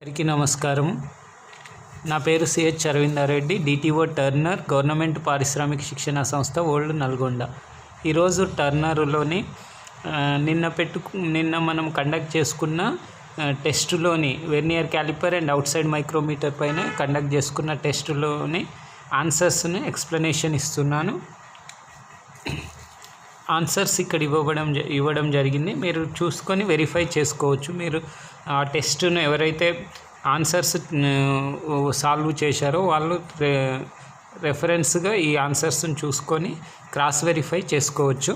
అందరికీ నమస్కారం. నా పేరు సిహెచ్ అరవిందారెడ్డి, డిటిఓ టర్నర్ గవర్నమెంట్ పారిశ్రామిక శిక్షణ సంస్థ ఓల్డ్ నల్గొండ. ఈరోజు టర్నర్లోని నిన్న మనం కండక్ట్ చేసుకున్న టెస్టులోని vernier caliper and outside micrometer పైన కండక్ట్ చేసుకున్న టెస్టులోని ఆన్సర్స్ని ఎక్స్ప్లెనేషన్ ఇస్తున్నాను. ఆన్సర్స్ ఇక్కడ ఇవ్వడం జరిగింది. మీరు చూసుకొని వెరిఫై చేసుకోవచ్చు. మీరు ఆ టెస్ట్ను ఎవరైతే ఆన్సర్స్ సాల్వ్ చేశారో వాళ్ళు రెఫరెన్స్గా ఈ ఆన్సర్స్ని చూసుకొని క్రాస్ వెరిఫై చేసుకోవచ్చు.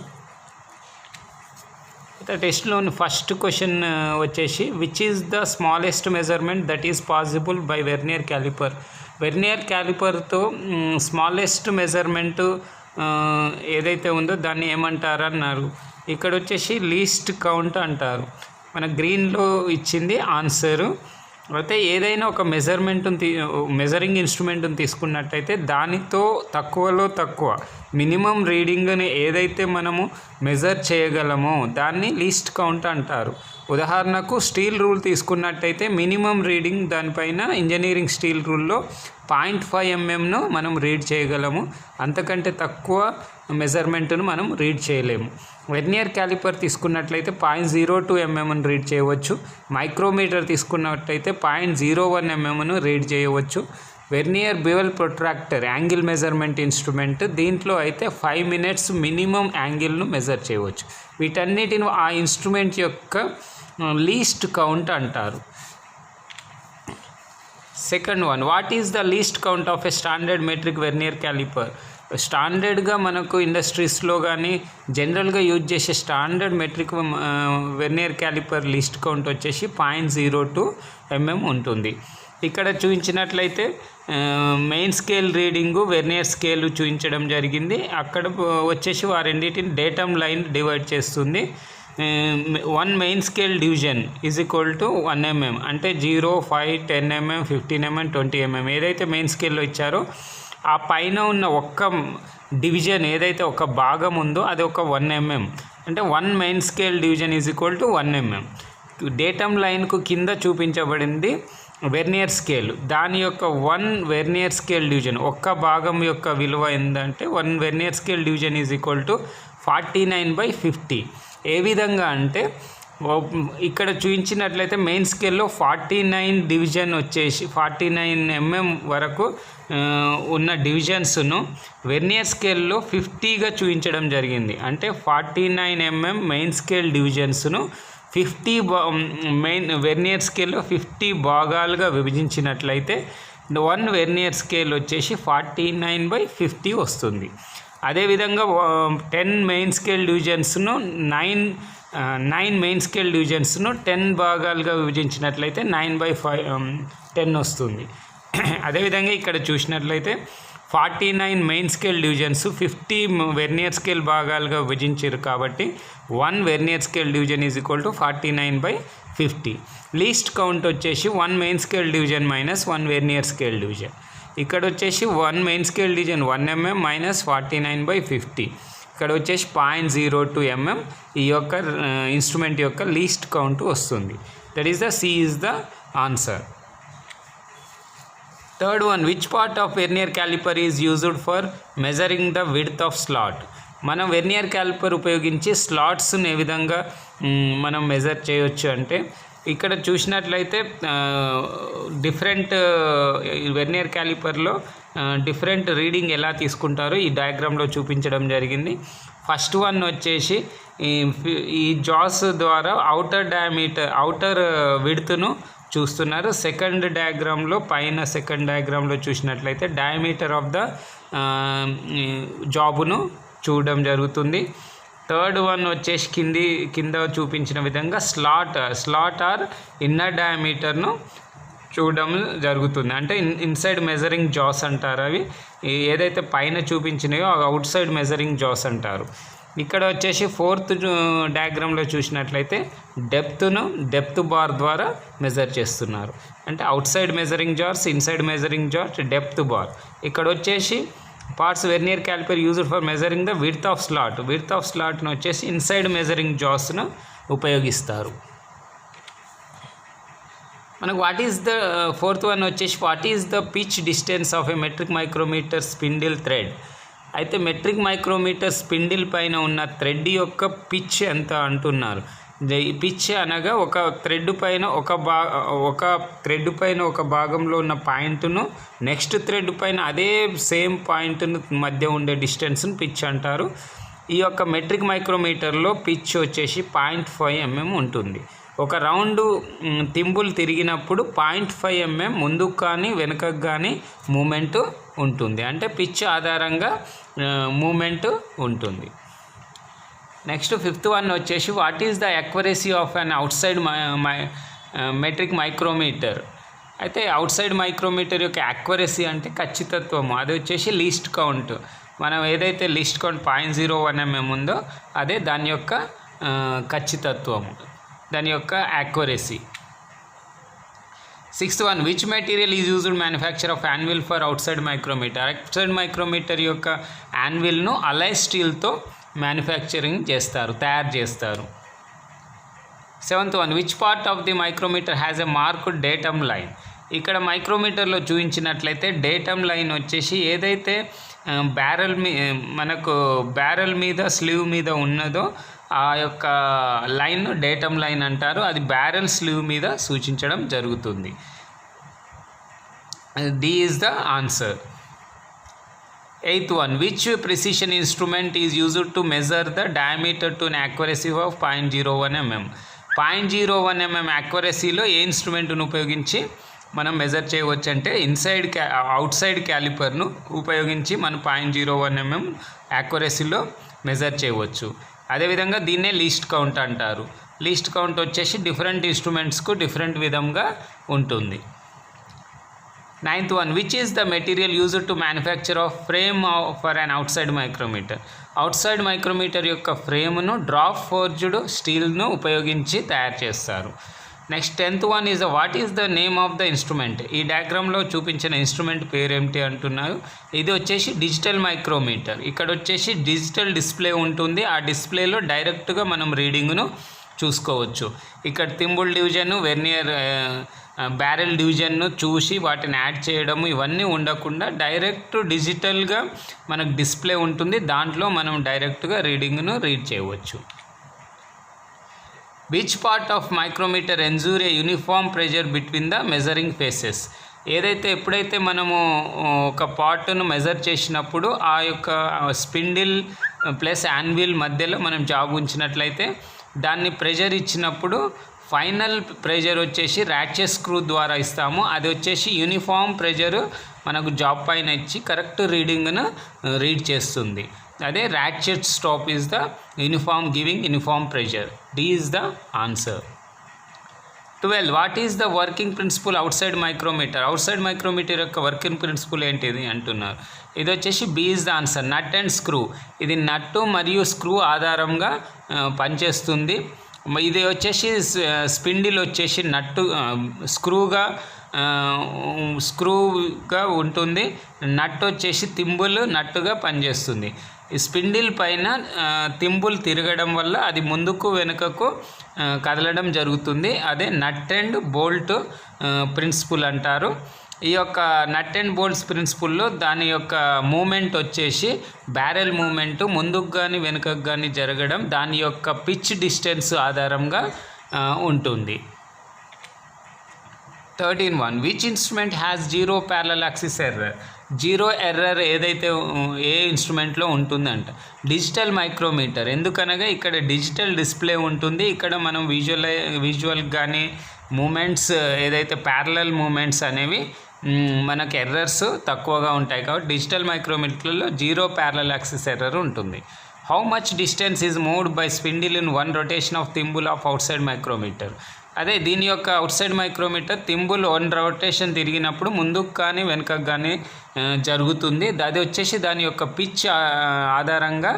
టెస్ట్లోని ఫస్ట్ క్వశ్చన్ వచ్చేసి which is the smallest measurement that is possible by vernier caliper. Vernier క్యాలిపర్తో స్మాలెస్ట్ మెజర్మెంటు ఏదైతే ఉందో దాన్ని ఏమంటారు అన్నారు. ఇక్కడ వచ్చేసి లీస్ట్ కౌంట్ అంటారు. మన గ్రీన్లో ఇచ్చింది ఆన్సరు. అయితే ఏదైనా ఒక మెజరింగ్ ఇన్స్ట్రుమెంట్ని తీసుకున్నట్టయితే దానితో తక్కువలో తక్కువ మినిమం రీడింగ్ని ఏదైతే మనము మెజర్ చేయగలమో దాన్ని లీస్ట్ కౌంట్ అంటారు. ఉదాహరణకు స్టీల్ రూల్ తీసుకున్నట్టయితే మినిమం రీడింగ్ దానిపైన ఇంజనీరింగ్ స్టీల్ రూల్లో 0.5 mm మనం రీడ్ చేయగలము. అంతకంటే తక్కువ మెజర్మెంట్ను మనం రీడ్ చేయలేము. వెర్నియర్ క్యాలిపర్ తీసుకున్నట్లయితే 0.02 mm రీడ్ చేయవచ్చు. మైక్రోమీటర్ తీసుకున్నట్టయితే 0.01 mm రీడ్ చేయవచ్చు. Vernier bevel protractor angle measurement instrument, దీంట్లో అయితే 5 minutes మినిమం యాంగిల్ను మెజర్ చేయవచ్చు. వీటన్నిటిని ఆ ఇన్స్ట్రుమెంట్ యొక్క లీస్ట్ కౌంట్ అంటారు. Second one, what is the least count of a standard metric vernier caliper. స్టాండర్డ్గా మనకు ఇండస్ట్రీస్లో కానీ జనరల్గా యూజ్ చేసే standard metric vernier caliper least count వచ్చేసి 0.02 mm ఉంటుంది. ఇక్కడ చూపించినట్లయితే main scale reading vernier scale చూపించడం జరిగింది. అక్కడ వచ్చేసి వారెండింటిని డేటమ్ లైన్ డివైడ్ చేస్తుంది. 1 main scale division is equal to 1 mm అంటే 0, 5, 10 mm, 15 mm, 20 mm ఏదైతే మెయిన్ స్కేల్లో ఇచ్చారో ఆ పైన ఉన్న ఒక్క డివిజన్ ఏదైతే ఒక భాగం ఉందో అది ఒక 1 mm అంటే 1 main scale division is equal to 1 mm. Datum లైన్కు కింద చూపించబడింది వెర్నియర్ స్కేల్. దాని యొక్క 1 వెర్నియర్ స్కేల్ డివిజన్ ఒక్క భాగం యొక్క విలువ ఏంటంటే 1 vernier scale division is equal to 49/50. ఏ విధంగా అంటే ఇక్కడ చూపించినట్లయితే మెయిన్ స్కేల్లో 49 డివిజన్ వచ్చేసి 49 mm వరకు ఉన్న డివిజన్స్ను వెర్నియర్ స్కేల్లో 50గా చూపించడం జరిగింది. అంటే 49 mm మెయిన్ స్కేల్ డివిజన్స్ను 50 వెర్నియర్ స్కేల్లో 50 భాగాలుగా విభజించినట్లయితే 1 వెర్నియర్ స్కేల్ వచ్చేసి 49/50 వస్తుంది. అదేవిధంగా 10 మెయిన్ స్కేల్ డివిజన్స్ను 9 మెయిన్ స్కేల్ డివిజన్స్ను 10 భాగాలుగా విభజించినట్లయితే 9/10 వస్తుంది. అదేవిధంగా ఇక్కడ చూసినట్లయితే 49 main scale divisions 50 vernier scale భాగాలుగా విభజించారు కాబట్టి 1 vernier scale division is equal to 49/50. Least count వచ్చేసి 1 main scale division minus 1 vernier scale division. ఇక్కడ వచ్చేసి 1 main scale division 1 mm minus 49/50. ఇక్కడ వచ్చేసి 0.02 mm ఈ యొక్క ఇన్స్ట్రుమెంట్ యొక్క లీస్ట్ కౌంట్ వస్తుంది. That is the C is the answer. Third one, which part of vernier caliper is used for measuring the width of slot. మనం vernier caliper ఉపయోగించి స్లాట్స్ని ఏ విధంగా మనం మెజర్ చేయవచ్చు అంటే ఇక్కడ చూసినట్లయితే డిఫరెంట్ వెర్నియర్ క్యాలిపర్లో డిఫరెంట్ రీడింగ్ ఎలా తీసుకుంటారో ఈ డయాగ్రామ్లో చూపించడం జరిగింది. ఫస్ట్ వన్ వచ్చేసి ఈ జాస్ ద్వారా అవుటర్ విడ్త్ను చూస్తున్నారు. సెకండ్ డయాగ్రామ్లో చూసినట్లయితే డయామీటర్ ఆఫ్ ద జాబును చూడడం జరుగుతుంది. థర్డ్ వన్ వచ్చేసి కింద చూపించిన విధంగా స్లాట్ ఆర్ ఇన్నర్ డయామీటర్ను చూడడం జరుగుతుంది. అంటే ఇన్సైడ్ మెజరింగ్ జాస్ అంటారు. అవి ఏదైతే పైన చూపించినాయో అవుట్ సైడ్ మెజరింగ్ జాస్ అంటారు. ఇక్కడ వచ్చేసి ఫోర్త్ డయాగ్రామ్లో చూసినట్లయితే డెప్త్ బార్ ద్వారా మెజర్ చేస్తున్నారు. అంటే out side measuring jars, inside measuring jars, depth bar. ఇక్కడ వచ్చేసి parts vernier calliper used for measuring the width of స్లాట్ను వచ్చేసి ఇన్సైడ్ మెజరింగ్ జాస్ను ఉపయోగిస్తారు. మనకు what is the fourth one వచ్చేసి what is the pitch distance of A metric micrometer spindle thread. అయితే metric micrometer spindle పైన ఉన్న thread యొక్క pitch ఎంత అంటున్నారు. పిచ్ అనగా ఒక థ్రెడ్ పైన ఒక భాగంలో ఉన్న పాయింట్ను నెక్స్ట్ థ్రెడ్ పైన అదే సేమ్ పాయింట్ను మధ్య ఉండే డిస్టెన్స్ను పిచ్ అంటారు. ఈ యొక్క మెట్రిక్ మైక్రోమీటర్లో పిచ్ వచ్చేసి 0.5 mm ఉంటుంది. ఒక రౌండ్ తింబుల్ తిరిగినప్పుడు 0.5 mm ముందుకు కానీ వెనుకకు కానీ మూమెంట్ ఉంటుంది. అంటే పిచ్ ఆధారంగా మూమెంట్ ఉంటుంది. నెక్స్ట్ ఫిఫ్త్ వన్ వచ్చేసి what is the accuracy of an out side metric micrometer. అయితే అవుట్ సైడ్ మైక్రోమీటర్ యొక్క యాక్యురసీ అంటే ఖచ్చితత్వము, అది వచ్చేసి లీస్ట్ కౌంట్. మనం ఏదైతే లీస్ట్ కౌంట్ 0.01 mm ఉందో అదే దాని యొక్క ఖచ్చితత్వము, దాని యొక్క accuracy. Sixth one which material is used manufacture of anvil for outside micrometer. Outside micrometer యొక్క యాన్విల్ను అలై స్టీల్తో మ్యానుఫ్యాక్చరింగ్ తయారు చేస్తారు. Seventh one which part of the micrometer has a marked datum line. ఇక్కడ మైక్రోమీటర్లో చూపించినట్లయితే datum line వచ్చేసి ఏదైతే barrel మీద స్లీవ్ మీద ఉన్నదో ఆ యొక్క లైన్ డేటమ్ లైన్ అంటారు. అది బ్యారెల్ స్లీవ్ మీద సూచించడం జరుగుతుంది. D is the answer. Eighth one which precision instrument is used to measure the diameter to an accuracy of 0.01 mm. 0.01 mm యాక్యురసీలో ఏ ఇన్స్ట్రుమెంట్ను ఉపయోగించి మనం మెజర్ చేయవచ్చు అంటే అవుట్ సైడ్ క్యాలిపర్ను ఉపయోగించి మనం 0.01 mm యాక్యురసీలో మెజర్ చేయవచ్చు. అదేవిధంగా దీన్నే లీస్ట్ కౌంట్ అంటారు. లీస్ట్ కౌంట్ వచ్చేసి డిఫరెంట్ ఇన్స్ట్రుమెంట్స్కు డిఫరెంట్ విధంగా ఉంటుంది. Ninth one which is the material used to manufacture of frame for an outside micrometer. Outside micrometer యొక్క ఫ్రేమ్ను డ్రాప్ ఫోర్జ్డ్ స్టీల్ను ఉపయోగించి తయారు చేస్తారు. Next 10th one is what is the name of the instrument. ఈ డయాగ్రామ్లో చూపించిన instrument పేరు ఏమిటి అంటున్నారు. ఇది వచ్చేసి డిజిటల్ మైక్రోమీటర్. ఇక్కడ వచ్చేసి డిజిటల్ డిస్ప్లే ఉంటుంది. ఆ డిస్ప్లేలో డైరెక్ట్గా మనం రీడింగ్ను చూసుకోవచ్చు. ఇక్కడ తింబుల్ డివిజన్, వెర్నియర్ బ్యారెల్ డివిజన్ను చూసి వాటిని యాడ్ చేయడము ఇవన్నీ ఉండకుండా డైరెక్ట్ డిజిటల్గా మనకు డిస్ప్లే ఉంటుంది. దాంట్లో మనం డైరెక్ట్గా రీడింగ్ను రీడ్ చేయవచ్చు. Which part of micrometer ensure a uniform pressure between the measuring faces. ఎప్పుడైతే మనము ఒక పార్ట్ను మెజర్ చేసినప్పుడు ఆ యొక్క స్పిండిల్ ప్లస్ యాన్విల్ మధ్యలో మనం జాబ్ ఉంచినట్లయితే దాన్ని ప్రెషర్ ఇచ్చినప్పుడు ఫైనల్ ప్రెషర్ వచ్చేసి ర్యాచెస్ స్క్రూ ద్వారా ఇస్తాము. అది వచ్చేసి యూనిఫామ్ ప్రెషర్ మనకు జాబ్ పైన ఇచ్చి కరెక్ట్ రీడింగ్ను రీడ్ చేస్తుంది. అదే ratchet stop is the uniform giving uniform pressure. D is the answer. 12 what is the working principle outside micrometer. Outside micrometer యొక్క వర్కింగ్ ప్రిన్సిపల్ ఏంటిది అంటున్నారు. ఇది వచ్చేసి B is the answer. Nut and screw. ఇది nut మరియు screw ఆధారంగా పనిచేస్తుంది. ఇది వచ్చేసి స్పిండిల్ వచ్చేసి స్క్రూగా ఉంటుంది. నట్ వచ్చేసి తింబుల్ నట్టుగా పనిచేస్తుంది. ఈ స్పిండిల్ పైన తింబుల్ తిరగడం వల్ల అది ముందుకు వెనుకకు కదలడం జరుగుతుంది. అదే నట్ అండ్ బోల్ట్ ప్రిన్సిపల్ అంటారు. ఈ యొక్క నట్ అండ్ బోల్ట్స్ ప్రిన్సిపల్లో దాని యొక్క మూమెంట్ వచ్చేసి బ్యారెల్ మూమెంట్ ముందుకు కానీ వెనుకకు కానీ జరగడం దాని యొక్క పిచ్ డిస్టెన్స్ ఆధారంగా ఉంటుంది. 13 one which instrument has zero parallel axis error. Zero error ఏదైతే ఏ ఇన్స్ట్రుమెంట్లో ఉంటుందంట డిజిటల్ మైక్రోమీటర్. ఎందుకనగా ఇక్కడ డిజిటల్ డిస్ప్లే ఉంటుంది. ఇక్కడ మనం విజువల్ కానీ మూమెంట్స్ ఏదైతే ప్యారలల్ మూమెంట్స్ అనేవి మనకు ఎర్రర్స్ తక్కువగా ఉంటాయి కాబట్టి డిజిటల్ మైక్రోమీటర్లో జీరో ప్యారలల్ యాక్సిస్ ఎర్రర్ ఉంటుంది. How much distance is moved by spindle in one rotation of thimble of outside micrometer. అదే దీని యొక్క outside micrometer thimble 1 rotation తిరిగినప్పుడు ముందుకు కానీ వెనుకకు కానీ జరుగుతుంది. అది వచ్చేసి దాని యొక్క పిచ్ ఆధారంగా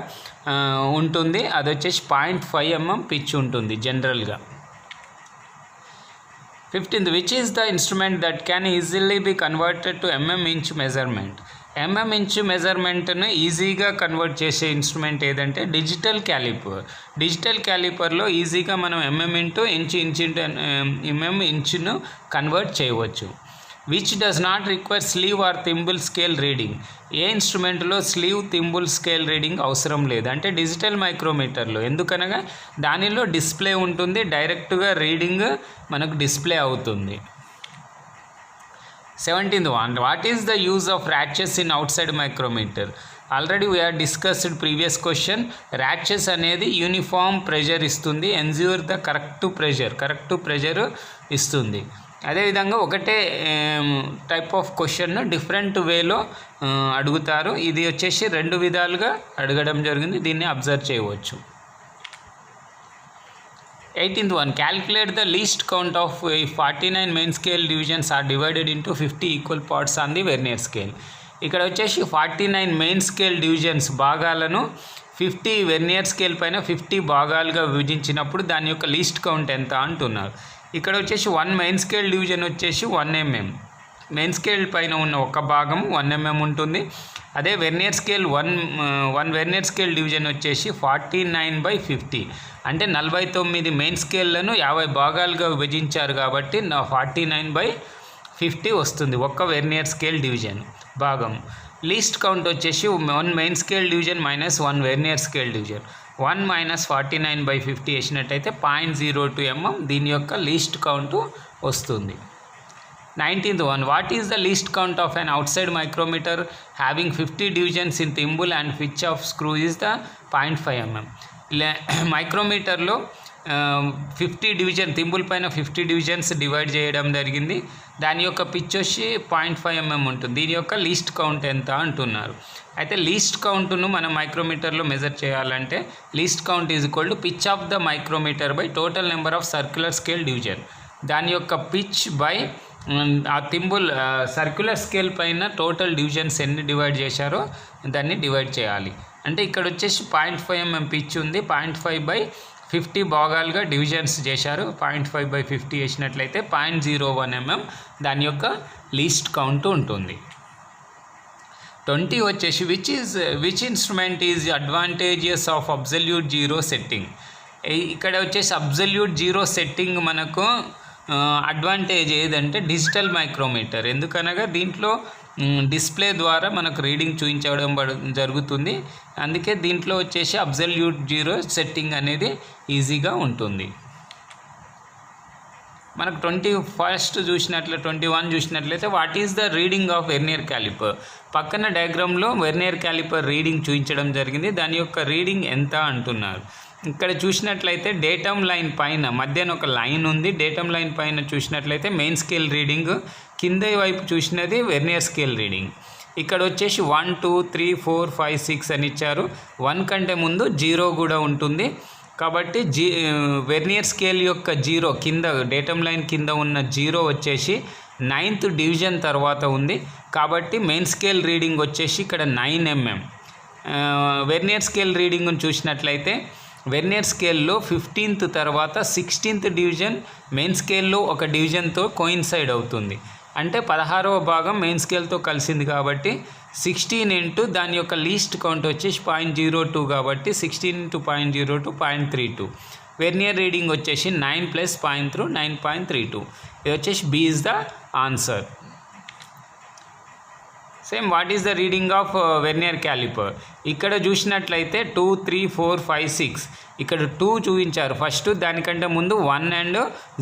ఉంటుంది. అది వచ్చేసి 0.5 mm పిచ్ ఉంటుంది జనరల్గా. 15th which is the instrument that can easily be converted to mm inch measurement. Inch మెజర్మెంట్ను ఈజీగా కన్వర్ట్ చేసే ఇన్స్ట్రుమెంట్ ఏదంటే డిజిటల్ క్యాలిపర్. డిజిటల్ క్యాలిపర్లో ఈజీగా మనం ఇంచును కన్వర్ట్ చేయవచ్చు. Which does not require sleeve or thimble scale reading. ఏ ఇన్స్ట్రుమెంట్లో స్లీవ్ థింబుల్ స్కేల్ రీడింగ్ అవసరం లేదు అంటే డిజిటల్ మైక్రోమీటర్లో. ఎందుకనగా దానిలో డిస్ప్లే ఉంటుంది, డైరెక్ట్గా రీడింగ్ మనకు డిస్ప్లే అవుతుంది. 17th one, what is the use of ratchets in outside micrometer? Already we have discussed previous question. ratchets అనేది యూనిఫామ్ ప్రెషర్ ఇస్తుంది, ఎన్జ్యూర్ ద కరెక్ట్ ప్రెషర్ ఇస్తుంది. అదేవిధంగా ఒకటే టైప్ ఆఫ్ క్వశ్చన్ డిఫరెంట్ వేలో అడుగుతారు. ఇది వచ్చేసి 2 విధాలుగా అడగడం జరిగింది, దీన్ని అబ్జర్వ్ చేయవచ్చు. 18th one, calculate the least count of 49 main scale divisions are divided into 50 equal parts on the vernier scale. ఇక్కడ వచ్చేసి 49 మెయిన్ స్కేల్ డివిజన్స్ భాగాలను 50 వెర్నియర్ స్కేల్ పైన 50 భాగాలుగా విభజించినప్పుడు దాని యొక్క లీస్ట్ కౌంట్ ఎంత అంటున్నారు. ఇక్కడ వచ్చేసి 1 మెయిన్ స్కేల్ డివిజన్ వచ్చేసి 1 mm. మెయిన్ స్కేల్ పైన ఉన్న ఒక భాగం 1 mm ఉంటుంది. అదే vernier scale 1 vernier scale division వచ్చేసి 49/50 అంటే 49 మెయిన్ స్కేళ్లను 50 భాగాలుగా విభజించారు కాబట్టి 49/50 వస్తుంది ఒక్క వెర్నియర్ స్కేల్ డివిజన్ భాగం. లీస్ట్ కౌంట్ వచ్చేసి 1 main scale division minus 1 vernier scale division. 1 - 49/50 వేసినట్టయితే 0.02 mm దీని యొక్క లీస్ట్ కౌంట్ వస్తుంది. 19th one, what is the least count of an outside micrometer having 50 divisions in thimble and pitch of screw is the 0.5 mm. మైక్రోమీటర్లో 50 division thimble పైన 50 divisions divide చేయడం జరిగింది. దాని యొక్క pitch వచ్చి 0.5 mm ఉంటుంది. దీని యొక్క లీస్ట్ కౌంట్ ఎంత అంటున్నారు. అయితే లీస్ట్ కౌంట్ను మనం మైక్రోమీటర్లో మెజర్ చేయాలంటే least count is equal to pitch of the micrometer by total number of circular scale division. దాని యొక్క పిచ్ బై ఆ థింబుల్ సర్క్యులర్ స్కేల్ పైన టోటల్ డివిజన్స్ ఎన్ని డివైడ్ చేశారో దాన్ని డివైడ్ చేయాలి. అంటే ఇక్కడ వచ్చేసి 0.5 mm పిచ్ ఉంది, 0.5/50 భాగాలుగా డివిజన్స్ చేశారు. 0.5/50 వేసినట్లయితే 0.01 mm దాని యొక్క లీస్ట్ కౌంట్ ఉంటుంది. 20 వచ్చేసి which instrument is advantages of absolute zero setting. ఇక్కడ వచ్చేసి అబ్సల్యూట్ జీరో సెట్టింగ్ మనకు అడ్వాంటేజ్ ఏదంటే డిజిటల్ మైక్రోమీటర్. ఎందుకనగా దీంట్లో డిస్ప్లే ద్వారా మనకు రీడింగ్ చూపించడం జరుగుతుంది. అందుకే దీంట్లో వచ్చేసి అబ్సల్యూట్ జీరో సెట్టింగ్ అనేది ఈజీగా ఉంటుంది. మనకు 21 చూసినట్లయితే what is the reading of vernier calliper. పక్కన డయాగ్రామ్లో వెర్నియర్ క్యాలిపర్ రీడింగ్ చూపించడం జరిగింది, దాని యొక్క రీడింగ్ ఎంత అంటున్నారు. ఇక్కడ చూసినట్లయితే డేటమ్ లైన్ పైన మధ్యన ఒక లైన్ ఉంది. డేటమ్ లైన్ పైన చూసినట్లయితే మెయిన్ స్కేల్ రీడింగ్, కింద వైపు చూసినది వెర్నియర్ స్కేల్ రీడింగ్. ఇక్కడ వచ్చేసి 1 2 3 4 5 6 అని ఇచ్చారు. 1 కంటే ముందు 0 కూడా ఉంటుంది. కాబట్టి వెర్నియర్ స్కేల్ యొక్క 0 కింద డేటమ్ లైన్ కింద ఉన్న 0 వచ్చేసి 9th డివిజన్ తర్వాత ఉంది. కాబట్టి మెయిన్ స్కేల్ రీడింగ్ వచ్చేసి ఇక్కడ 9 mm. వెర్నియర్ స్కేల్ రీడింగ్ను చూసినట్లయితే వెర్నియర్ స్కేల్లో 15th తర్వాత 16th డివిజన్ మెయిన్ స్కేల్లో ఒక డివిజన్తో కోయిన్సైడ్ అవుతుంది. అంటే 16వ భాగం మెయిన్ స్కేల్తో కలిసింది కాబట్టి 16 ఇంటూ దాని యొక్క లీస్ట్ కౌంట్ వచ్చేసి 0.02 కాబట్టి 16 × 0.02 0.32. వెర్నియర్ రీడింగ్ వచ్చేసి 9 + 0.3 9.32. ఇది వచ్చేసి B is the answer. Same what is the reading of vernier caliper. ఇక్కడ చూసినట్లయితే 2 3 4 5 6 ఇక్కడ 2 చూపించారు. ఫస్ట్ దానికంటే ముందు 1 and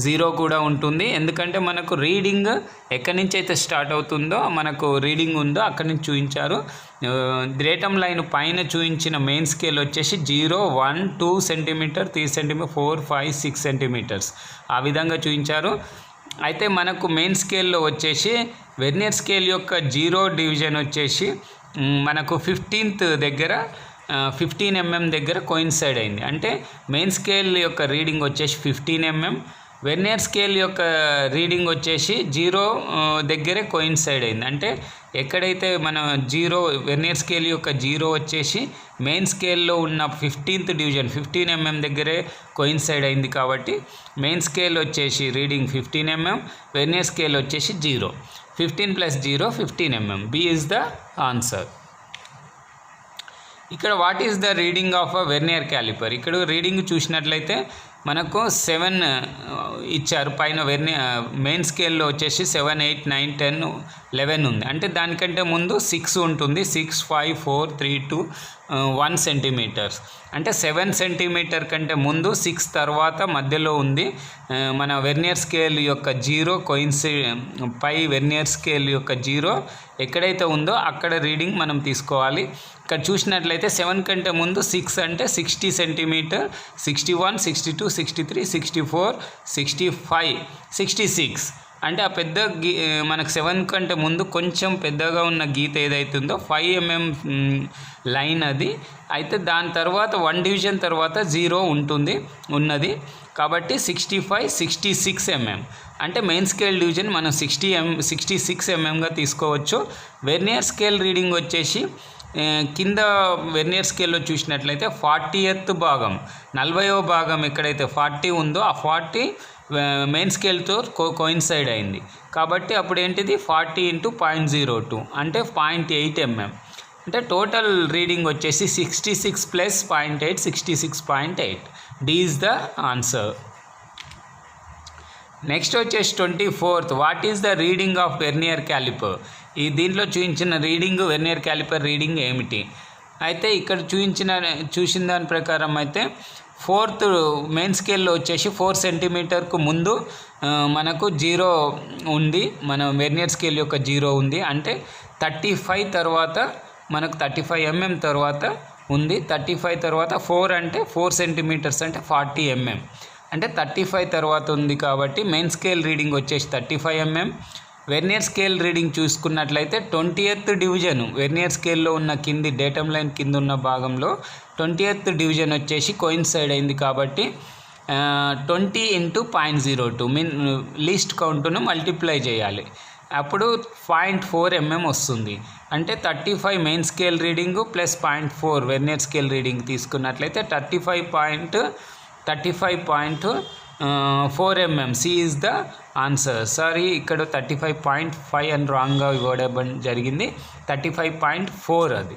0 కూడా ఉంటుంది. ఎందుకంటే మనకు రీడింగ్ ఎక్కడి నుంచి అయితే స్టార్ట్ అవుతుందో మనకు రీడింగ్ ఉందో అక్కడి నుంచి చూపించారు. డేటమ్ లైన్ పైన చూపించిన మెయిన్ స్కేల్ వచ్చేసి 0 1 2 cm 3 cm 4 5 6 cm ఆ విధంగా చూపించారు. అయితే మనకు మెయిన్ స్కేల్లో వచ్చేసి వెర్నియర్ స్కేల్ యొక్క 0 డివిజన్ వచ్చేసి మనకు 15th దగ్గర 15 mm దగ్గర కోయిన్సైడ్ అయింది. అంటే మెయిన్ స్కేల్ యొక్క రీడింగ్ వచ్చేసి 15 mm, వెర్నియర్ స్కేల్ యొక్క రీడింగ్ వచ్చేసి 0 దగ్గరే కోయిన్సైడ్ అయింది. అంటే ఎక్కడైతే మన 0 వెర్నియర్ స్కేల్ యొక్క 0 వచ్చేసి మెయిన్ స్కేల్లో ఉన్న 15th డివిజన్ 15 mm దగ్గరే కోయిన్సైడ్ అయింది. కాబట్టి మెయిన్ స్కేల్ వచ్చేసి రీడింగ్ 15 mm, వెర్నియర్ స్కేల్ వచ్చేసి 0. 15 + 0 15 mm. B is the answer. ఇక్కడ what is the reading of a vernier caliper. ఇక్కడ రీడింగ్ చూసినట్లయితే మనకు 7 ఇచ్చారు పైన. మెయిన్ స్కేల్లో వచ్చేసి 7, 8, 9, 10, 11 ఉంది. అంటే దానికంటే ముందు 6 ఉంటుంది. 6, 5, 4, 3, 2, 1 సెంటీమీటర్స్. అంటే 7 సెంటీమీటర్ కంటే ముందు 6 తర్వాత మధ్యలో ఉంది. మన వెర్నియర్ స్కేల్ యొక్క 0 పై వెర్నియర్ స్కేల్ యొక్క 0 ఎక్కడైతే ఉందో అక్కడ రీడింగ్ మనం తీసుకోవాలి. ఇక్కడ చూసినట్లయితే 7 కంటే ముందు 6 అంటే 60 సెంటీమీటర్, 61, 62, 63, 64, 65, 66. అంటే ఆ పెద్ద మనకు 7 కంటే ముందు కొంచెం పెద్దగా ఉన్న గీత ఏదైతుందో 5 mm లైన్ అది. అయితే దాని తర్వాత 1 డివిజన్ తర్వాత 0 ఉన్నది కాబట్టి 65, 66 mm. అంటే మెయిన్ స్కేల్ డివిజన్ మనం 66 mmగా తీసుకోవచ్చు. వెర్నియర్ స్కేల్ రీడింగ్ వచ్చేసి కింద వెర్నియర్ స్కేల్లో చూసినట్లయితే 40th భాగం, 40వ భాగం ఎక్కడైతే 40 ఉందో ఆ 40 మెయిన్ స్కేల్తో కోయిన్సైడ్ అయింది. కాబట్టి అప్పుడు ఏంటిది 40 × 0.02 అంటే 0.8 mm. అంటే టోటల్ రీడింగ్ వచ్చేసి 66 + 0.8 66.8. D is the answer. Next వచ్చేసి 24th. What is the reading of vernier caliper. ఈ దీంట్లో చూపించిన రీడింగ్ వెర్నియర్ క్యాలిపర్ రీడింగ్ ఏమిటి. అయితే ఇక్కడ చూసిన దాని ప్రకారం అయితే 4th మెయిన్ స్కేల్లో వచ్చేసి 4 సెంటీమీటర్కు ముందు మనకు 0 ఉంది. మన వెర్నియర్ స్కేల్ యొక్క 0 ఉంది. అంటే 35 తర్వాత మనకు 35 mm తర్వాత ఉంది. 35 తర్వాత 4 అంటే 4 సెంటీమీటర్స్ అంటే 40 mm. అంటే 35 తర్వాత ఉంది కాబట్టి మెయిన్ స్కేల్ రీడింగ్ వచ్చేసి 35 mm. వెర్నియర్ స్కేల్ రీడింగ్ చూసుకున్నట్లయితే 20th డివిజన్ వెర్నియర్ స్కేల్లో ఉన్న కింది డేటమ్ లైన్ కింద ఉన్న భాగంలో 20th డివిజన్ వచ్చేసి కోయిన్సైడ్ అయింది కాబట్టి 20 × 0.02 లీస్ట్ కౌంట్ను మల్టిప్లై చేయాలి. అప్పుడు 0.4 mm వస్తుంది. అంటే 35 main scale reading plus 0.4 vernier scale reading తీసుకున్నట్లయితే 35.4 mm. C is the answer. Sorry, ఇక్కడ 35.5 అని రాంగ్గా ఇవ్వడం జరిగింది. 35.4 అది.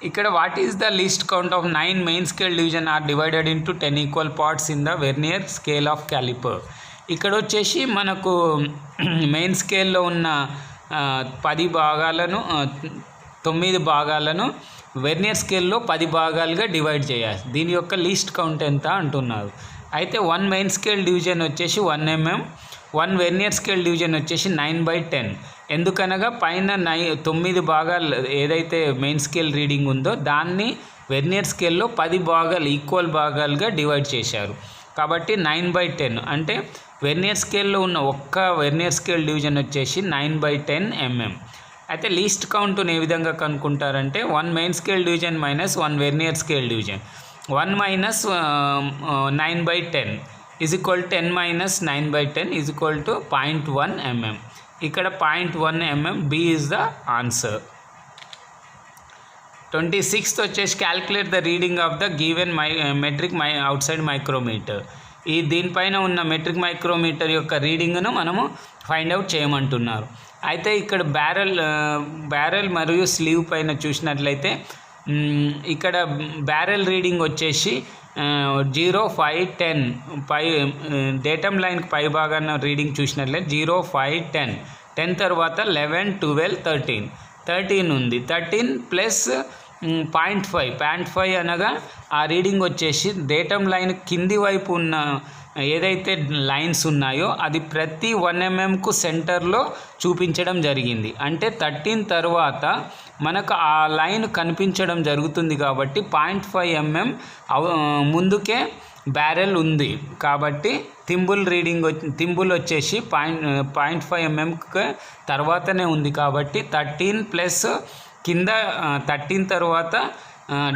ఇక్కడ what is the least count of 9 main scale division are divided into 10 equal parts in the vernier scale of caliper. ఇక్కడ వచ్చేసి మనకు మెయిన్ స్కేల్లో ఉన్న 10 భాగాలను 9 భాగాలను వెర్నియర్ స్కేల్లో 10 భాగాలుగా డివైడ్ చేయాలి. దీని యొక్క లీస్ట్ కౌంట్ ఎంత అంటున్నారు. అయితే 1 మెయిన్ స్కేల్ డివిజన్ వచ్చేసి 1 mm, 1 వెర్నియర్ స్కేల్ డివిజన్ వచ్చేసి 9/10. ఎందుకనగా పైన 9 భాగాలు ఏదైతే మెయిన్ స్కేల్ రీడింగ్ ఉందో దాన్ని వెర్నియర్ స్కేల్లో 10 భాగాలు ఈక్వల్ భాగాలుగా డివైడ్ చేశారు. కాబట్టి 9/10 అంటే వెర్నియర్ స్కేల్లో ఉన్న ఒక్క వెర్నియర్ స్కేల్ డివిజన్ వచ్చేసి 9/10 mm. అయితే లీస్ట్ కౌంట్ని ఏ విధంగా కనుక్కుంటారంటే 1 main scale division minus 1 vernier scale division. 1 - 9/10 is equal 10 - 9/10 is equal to 0.1 mm. ఇక్కడ 0.1 mm. B is the answer. 26th వచ్చేసి calculate the reading of the given metric outside micrometer. దీనిపైన ఉన్న మెట్రిక్ మైక్రోమీటర్ యొక్క రీడింగ్ను మనము ఫైండ్ అవుట్ చేయమంటున్నారు. అయితే ఇక్కడ barrel మరియు స్లీవ్ పైన చూసినట్లయితే ఇక్కడ బ్యారెల్ రీడింగ్ వచ్చేసి 0, 5, 10 పై డేటమ్ లైన్కి పై భాగాన్ని రీడింగ్ చూసినట్లయితే 0, 5, 10 తర్వాత 11, 12, 13 ఉంది. 13 + 0.5 అనగా ఆ రీడింగ్ వచ్చేసి డేటమ్ లైన్ కింది వైపు ఉన్న ఏదైతే లైన్స్ ఉన్నాయో అది ప్రతి 1 mmకు సెంటర్లో చూపించడం జరిగింది. అంటే 13 తర్వాత మనకు ఆ లైన్ కనిపించడం జరుగుతుంది కాబట్టి 0.5 mm ముందుకే బ్యారెల్ ఉంది కాబట్టి థింబుల్ వచ్చేసి 0.5 mm తర్వాతనే ఉంది కాబట్టి 13 ప్లస్ కింద 13 తర్వాత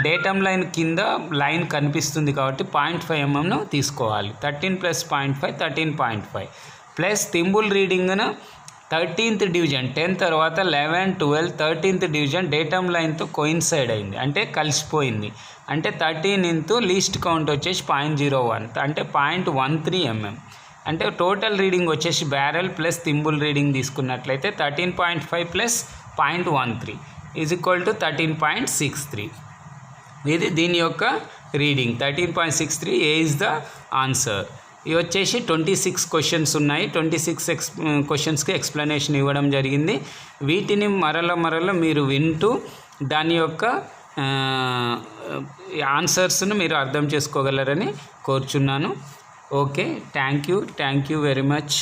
డేటమ్ లైన్ కింద లైన్ కనిపిస్తుంది కాబట్టి 0.5 mm తీసుకోవాలి. 13 + 0.5 13.5 ప్లస్ థింబుల్ రీడింగ్ను 13th డివిజన్ 10 తర్వాత 11, 12 13th డివిజన్ డేటమ్ లైన్తో కోయిన్సైడ్ అయింది అంటే కలిసిపోయింది. అంటే 13 × లీస్ట్ కౌంట్ వచ్చేసి 0.01 అంటే 0.13 mm. అంటే టోటల్ రీడింగ్ వచ్చేసి బ్యారెల్ ప్లస్ థింబుల్ రీడింగ్ తీసుకున్నట్లయితే 13.5 ప్లస్ 0.13 ఈజ్ ఈక్వల్ టు 13.63. ఇది దీని యొక్క reading 13.63. A is the answer. ఇవి వచ్చేసి 26 క్వశ్చన్స్ ఉన్నాయి. 26 క్వశ్చన్స్కి ఎక్స్ప్లెనేషన్ ఇవ్వడం జరిగింది. వీటిని మరల మీరు వింటూ దాని యొక్క ఆన్సర్స్ను మీరు అర్థం చేసుకోగలరని కోరుచున్నాను. Okay, thank you very much.